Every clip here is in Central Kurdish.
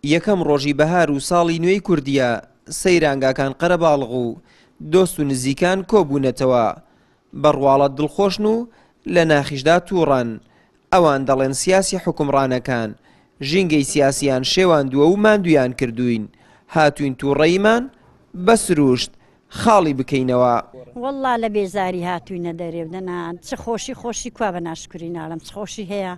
یەکەم ڕۆژی بەهار و ساڵی نوێی کوردیە سەیرانگاکان قەرەباڵغ و دۆست و نزیکان کۆبوونەتەوە بەڕواڵەت دڵخۆشن و لە ناخیشدا تووڕەن ئەوان دەڵێن سیاسی حکومڕانەکان ژینگەی سیاسیان شێواندووە و ماندویان کردوین هاتوین تووڕەیمان بە سروشت خاڵی بکەینەوە. والله لە بێزاری هاتوینە دەرێ بدەنا چ خۆشی کوا بە ناشکری ناڵم چ خۆشی هەیە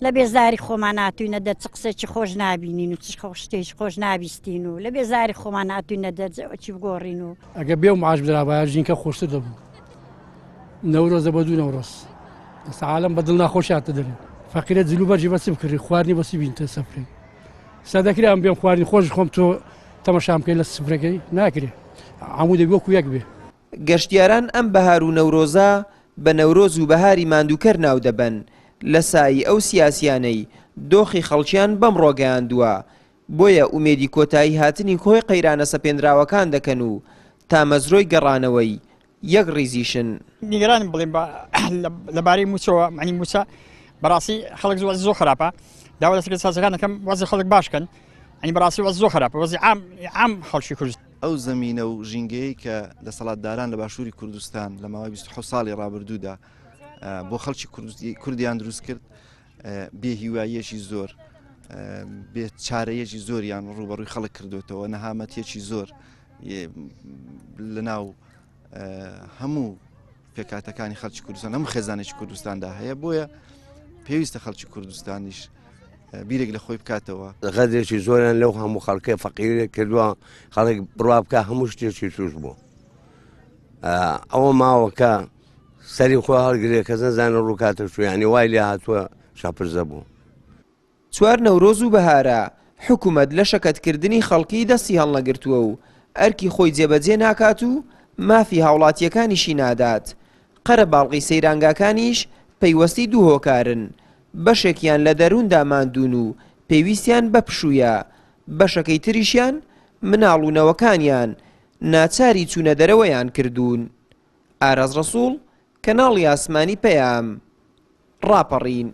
لە بێزاری خۆمان هاتوینە دەر چ قسێکی خۆش نابینین و چ شتێکی خۆش نابیستین و لە بێزاری خۆمان هاتوینە دەرجەوەکی بگۆڕین و ئەگە بێ و معاش بدرا ژینکە خۆشتر دەبوو نەورۆزە بە دوو نەورۆز عالم بەدڵ ناخۆش هاتە دەرێ فەقیرە جلو بەرجی بەسی بکردی خواردنی بەسی بینتە سەفرەی سەدەکری ئەم بێم خواردنی خۆش خۆم تۆ تەماشام بکەی لە سفرەکەی ناکرێ هەموو دەبی وەکو یەک بێ. گەشتیاران ئەم بەهار و نەورۆزە بە نەورۆز و بەهاری ماندووکەر ناو دەبەن لە سایی ئەو سیاسیانەی دۆخی خەڵکیان بەم ڕۆگەیاندووە بۆیە ئومێدی کۆتایی هاتنی خۆی قەیرانە سەپێنراوەکان دەکەن و تا مەزرۆی گەڕانەوەی یەک ڕیزیشن. نیگەرانم بڵێم لەبارەی موچەوە معنی موچە بەڕاستی خەڵک زۆر خراپە داوا دەسەکە سازەکانەکەم وەزی خەڵک باشکەن ئەنی بەڕاستی وەز زۆر خراپە وەزی عام خەڵکی کوردستان. ئەو زەمینە و ژینگەیە کە دەسەڵاتداران لە باشووری کوردستان لە ماوەی 27 ساڵی ڕابردوودا بۆ خەڵکی کوردیان دروست کرد بێ هیواییەکی زۆر بێ چارەیەکی زۆریان ڕوبەڕووی خەڵک کردوێتەوە نەهامەتیەکی زۆر لە ناو هەموو پێکاتەکانی خەڵکی کوردستان هەموو خێزانێکی کوردستاندا هەیە بۆیە پێویستە خەڵکی کوردستانیش بیرێک لە خۆی بکاتەوە. غەدرێکی زۆریان لەو هەموو خەڵکەی فەقیرێک کردووە خەڵک بڕوا بکە هەموو شتێکی توش بوو ئەوە ماوەکە سەری خۆ هەڵگرێ کەس نەزانە ڕووکاتە شویانی وای لێ هاتووە شاپرزە بوو. 4 نەورۆز و بەهارە حکوومەت لە شەکەتکردنی خەڵکی دەستی هەڵنەگرتووە و ئەرکی خۆی جێبەجێ ناکات و مافی هاوڵاتیەکانیشی نادات. قەرەباڵغی سەیرانگاکانیش پەیوەستی دوو هۆکارن بەشێکیان لە دەرووندا ماندوون و پێویستیان بە پشوویە بەشەکەی تریشیان مناڵوونەوەکانیان ناچاری چوونە دەرەوەیان کردوون. ئاراز ڕەسوڵ کەناڵی ئاسمانی پەیام ڕاپەڕین.